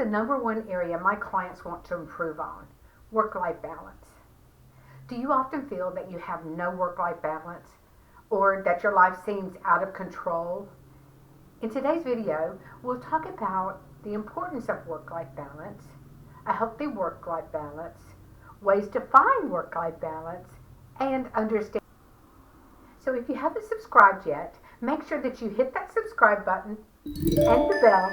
the #1 area my clients want to improve on: work-life balance. Do you often feel that you have no work-life balance or that your life seems out of control? In today's video, we'll talk about the importance of work-life balance, a healthy work-life balance, ways to find work-life balance, and understand. So if you haven't subscribed yet, make sure that you hit that subscribe button and the bell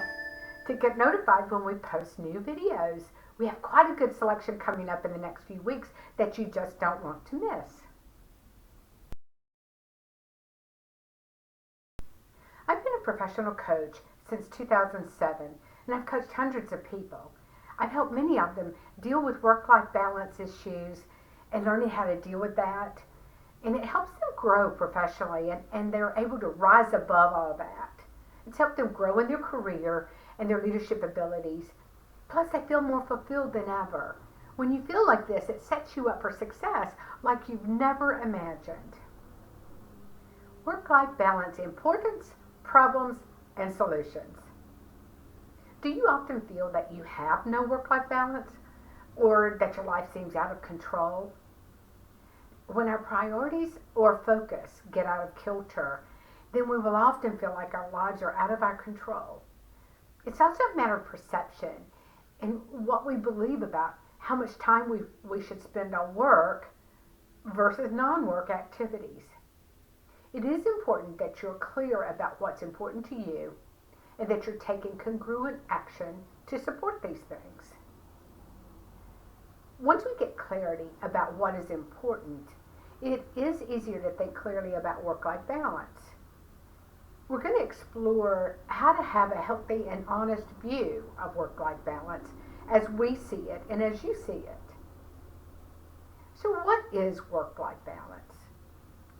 to get notified when we post new videos. We have quite a good selection coming up in the next few weeks that you just don't want to miss. I've been a professional coach since 2007, and I've coached hundreds of people. I've helped many of them deal with work-life balance issues and learning how to deal with that. And it helps them grow professionally, and they're able to rise above all that. It's helped them grow in their career and their leadership abilities. Plus, they feel more fulfilled than ever. When you feel like this, it sets you up for success like you've never imagined. Work-life balance: importance, problems, and solutions. Do you often feel that you have no work-life balance or that your life seems out of control? When our priorities or focus get out of kilter, then we will often feel like our lives are out of our control. It's also a matter of perception and what we believe about how much time we should spend on work versus non-work activities. It is important that you're clear about what's important to you and that you're taking congruent action to support these things. Once we get clarity about what is important, it is easier to think clearly about work-life balance. We're going to explore how to have a healthy and honest view of work-life balance as we see it and as you see it. So what is work-life balance?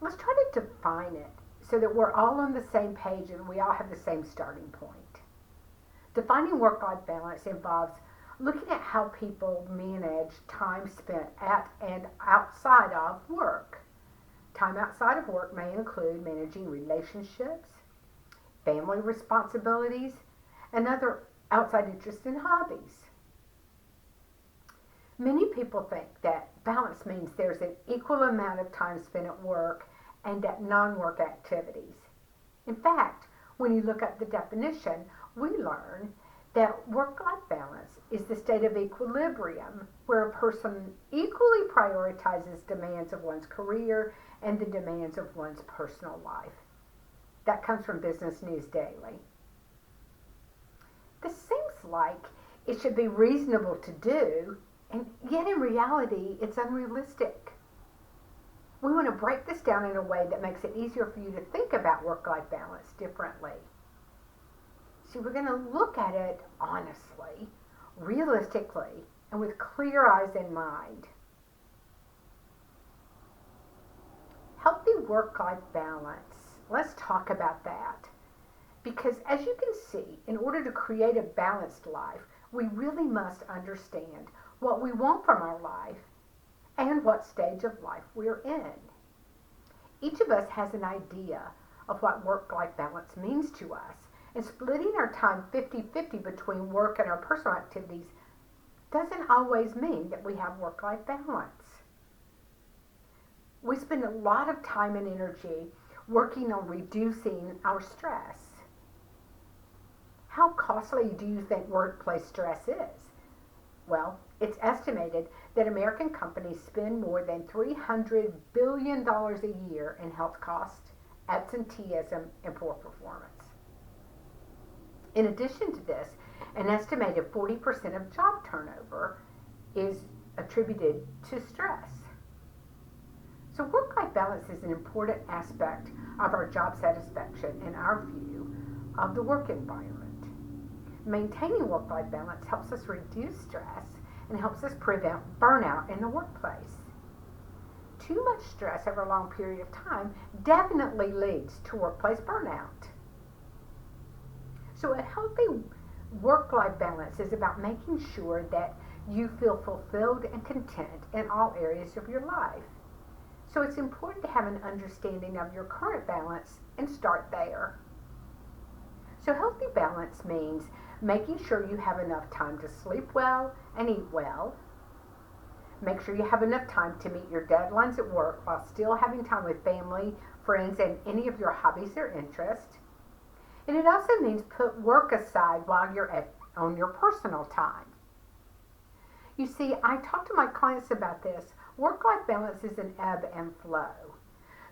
Let's try to define it so that we're all on the same page and we all have the same starting point. Defining work-life balance involves looking at how people manage time spent at and outside of work. Time outside of work may include managing relationships, family responsibilities, and other outside interests and hobbies. Many people think that balance means there's an equal amount of time spent at work and at non-work activities. In fact, when you look up the definition, we learn that work-life balance is the state of equilibrium where a person equally prioritizes demands of one's career and the demands of one's personal life. That comes from Business News Daily. This seems like it should be reasonable to do, and yet in reality, it's unrealistic. We want to break this down in a way that makes it easier for you to think about work-life balance differently. So we're going to look at it honestly, realistically, and with clear eyes in mind. Healthy work-life balance. Let's talk about that. Because as you can see, in order to create a balanced life, we really must understand what we want from our life and what stage of life we're in. Each of us has an idea of what work-life balance means to us, and splitting our time 50-50 between work and our personal activities doesn't always mean that we have work-life balance. We spend a lot of time and energy working on reducing our stress. How costly do you think workplace stress is? Well, it's estimated that American companies spend more than $300 billion a year in health costs, absenteeism, and poor performance. In addition to this, an estimated 40% of job turnover is attributed to stress. So work-life balance is an important aspect of our job satisfaction and our view of the work environment. Maintaining work-life balance helps us reduce stress and helps us prevent burnout in the workplace. Too much stress over a long period of time definitely leads to workplace burnout. So a healthy work-life balance is about making sure that you feel fulfilled and content in all areas of your life. So it's important to have an understanding of your current balance and start there. So healthy balance means making sure you have enough time to sleep well and eat well. Make sure you have enough time to meet your deadlines at work while still having time with family, friends, and any of your hobbies or interests. And it also means put work aside while you're on your personal time. You see, I talk to my clients about this. Work-life balance is an ebb and flow.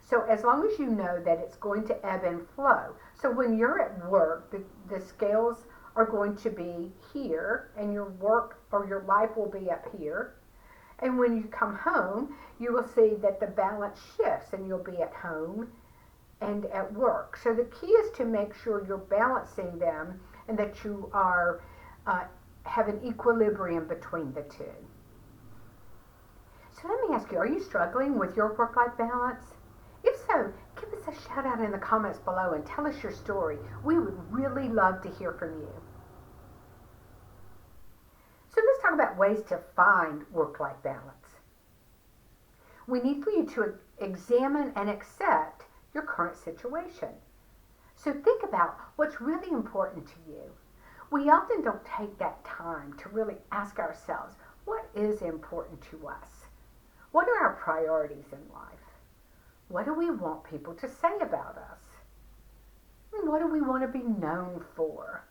So as long as you know that it's going to ebb and flow. So when you're at work, the scales are going to be here, and your work or your life will be up here. And when you come home, you will see that the balance shifts, and you'll be at home and at work. So the key is to make sure you're balancing them and that you are have an equilibrium between the two. So let me ask you, are you struggling with your work-life balance? If so, give us a shout out in the comments below and tell us your story. We would really love to hear from you. So let's talk about ways to find work-life balance. We need for you to examine and accept your current situation. So think about what's really important to you. We often don't take that time to really ask ourselves, what is important to us? What are our priorities in life? What do we want people to say about us? And what do we want to be known for?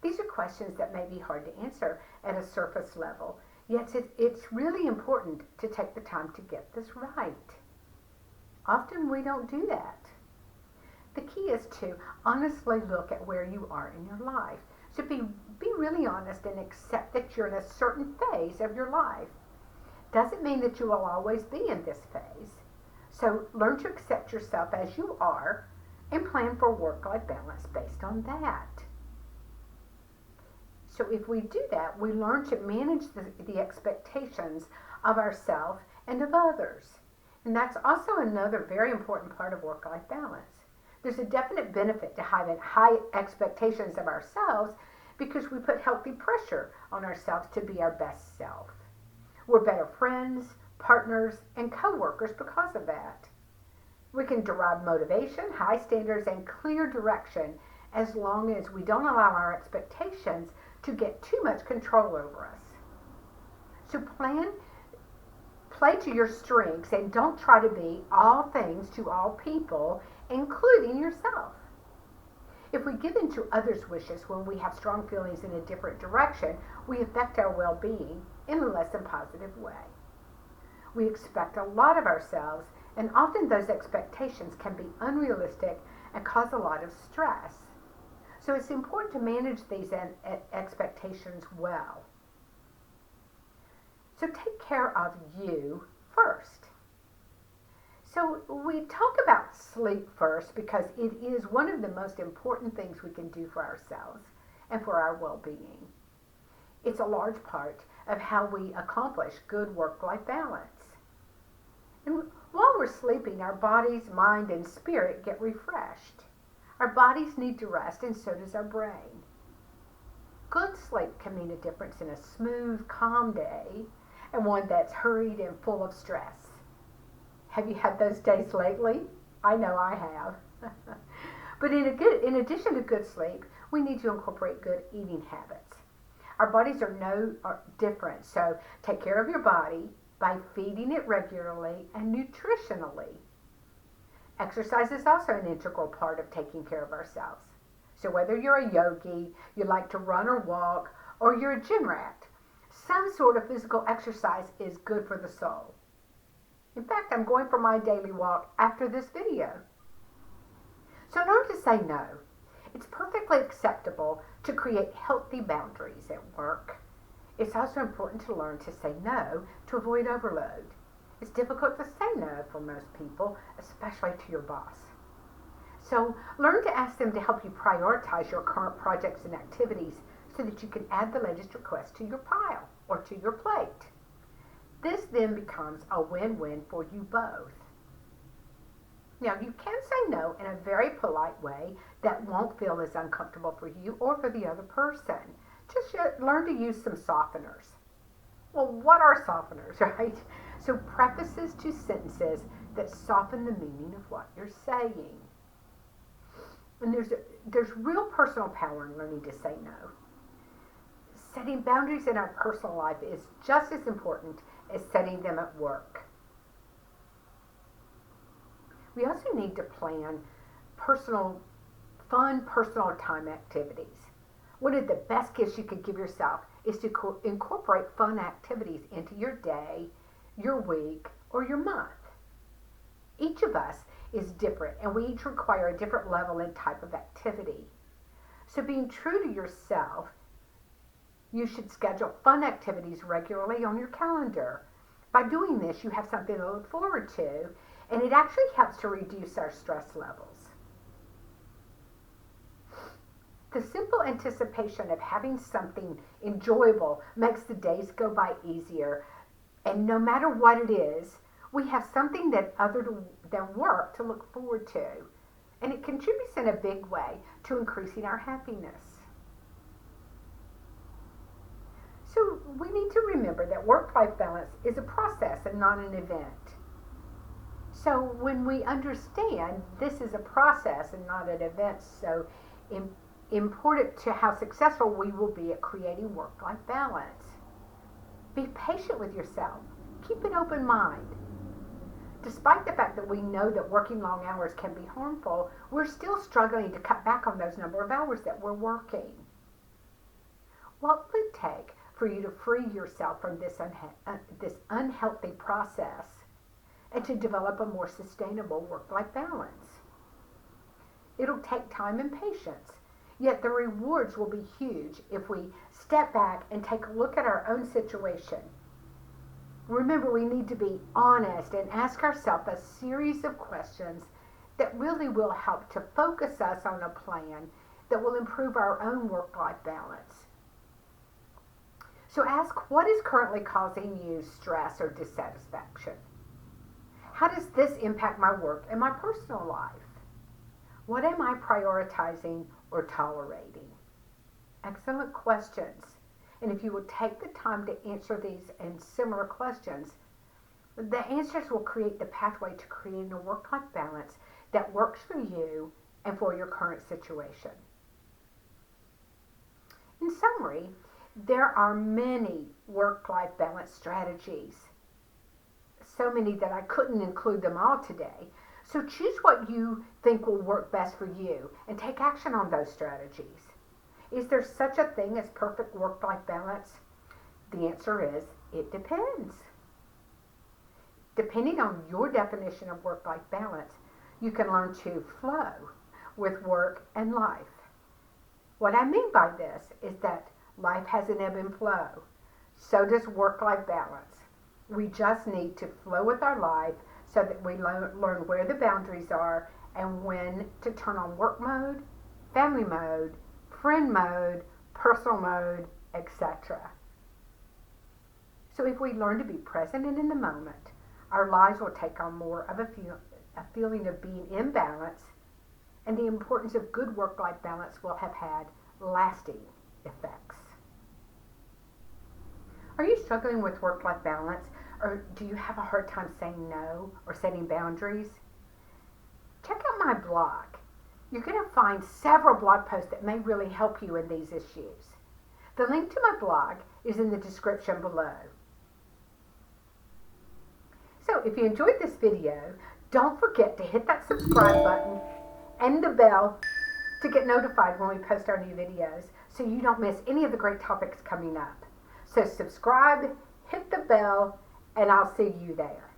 These are questions that may be hard to answer at a surface level, yet it's really important to take the time to get this right. Often we don't do that. The key is to honestly look at where you are in your life. So be really honest and accept that you're in a certain phase of your life. Doesn't mean that you will always be in this phase. So learn to accept yourself as you are and plan for work-life balance based on that. So if we do that, we learn to manage the expectations of ourselves and of others. And that's also another very important part of work-life balance. There's a definite benefit to having high expectations of ourselves because we put healthy pressure on ourselves to be our best self. We're better friends, partners, and co-workers because of that. We can derive motivation, high standards, and clear direction as long as we don't allow our expectations to get too much control over us. So play to your strengths and don't try to be all things to all people, including yourself. If we give in to others' wishes when we have strong feelings in a different direction, we affect our well-being in a less than positive way. We expect a lot of ourselves, and often those expectations can be unrealistic and cause a lot of stress. So it's important to manage these expectations well. So take care of you first. So we talk about sleep first because it is one of the most important things we can do for ourselves and for our well-being. It's a large part of how we accomplish good work-life balance. And while we're sleeping, our bodies, mind, and spirit get refreshed. Our bodies need to rest, and so does our brain. Good sleep can mean a difference in a smooth, calm day and one that's hurried and full of stress. Have you had those days lately? I know I have. But in addition to good sleep, we need to incorporate good eating habits. Our bodies are no different, so take care of your body by feeding it regularly and nutritionally. Exercise is also an integral part of taking care of ourselves. So whether you're a yogi, you like to run or walk, or you're a gym rat, some sort of physical exercise is good for the soul. In fact, I'm going for my daily walk after this video. So learn to say no. It's perfectly acceptable to create healthy boundaries at work. It's also important to learn to say no to avoid overload. It's difficult to say no for most people, especially to your boss. So learn to ask them to help you prioritize your current projects and activities so that you can add the latest request to your pile or to your plate. This then becomes a win-win for you both. Now, you can say no in a very polite way that won't feel as uncomfortable for you or for the other person. Just learn to use some softeners. Well, what are softeners, right? So prefaces to sentences that soften the meaning of what you're saying. And there's real personal power in learning to say no. Setting boundaries in our personal life is just as important as setting them at work. We also need to plan fun personal time activities. One of the best gifts you could give yourself is to incorporate fun activities into your day, your week, or your month. Each of us is different, and we each require a different level and type of activity. So being true to yourself, you should schedule fun activities regularly on your calendar. By doing this, you have something to look forward to, and it actually helps to reduce our stress levels. The simple anticipation of having something enjoyable makes the days go by easier, and no matter what it is, we have something that other than work to look forward to, and it contributes in a big way to increasing our happiness. So we need to remember that work-life balance is a process and not an event. So when we understand this is a process and not an event, so important to how successful we will be at creating work-life balance. Be patient with yourself. Keep an open mind. Despite the fact that we know that working long hours can be harmful, we're still struggling to cut back on those number of hours that we're working. What would it take for you to free yourself from this unhealthy process and to develop a more sustainable work-life balance? It'll take time and patience, yet the rewards will be huge if we step back and take a look at our own situation. Remember, we need to be honest and ask ourselves a series of questions that really will help to focus us on a plan that will improve our own work-life balance. So ask, what is currently causing you stress or dissatisfaction? How does this impact my work and my personal life? What am I prioritizing or tolerating? Excellent questions. And if you will take the time to answer these and similar questions, the answers will create the pathway to creating a work-life balance that works for you and for your current situation. In summary, there are many work-life balance strategies. So many that I couldn't include them all today. So choose what you think will work best for you and take action on those strategies. Is there such a thing as perfect work-life balance? The answer is, it depends. Depending on your definition of work-life balance, you can learn to flow with work and life. What I mean by this is that life has an ebb and flow. So does work-life balance. We just need to flow with our life so that we learn where the boundaries are and when to turn on work mode, family mode, friend mode, personal mode, etc. So if we learn to be present and in the moment, our lives will take on more of a feeling of being in balance, and the importance of good work-life balance will have had lasting effects. Are you struggling with work-life balance, or do you have a hard time saying no or setting boundaries? Check out my blog. You're going to find several blog posts that may really help you in these issues. The link to my blog is in the description below. So if you enjoyed this video, don't forget to hit that subscribe button and the bell to get notified when we post our new videos so you don't miss any of the great topics coming up. So subscribe, hit the bell, and I'll see you there.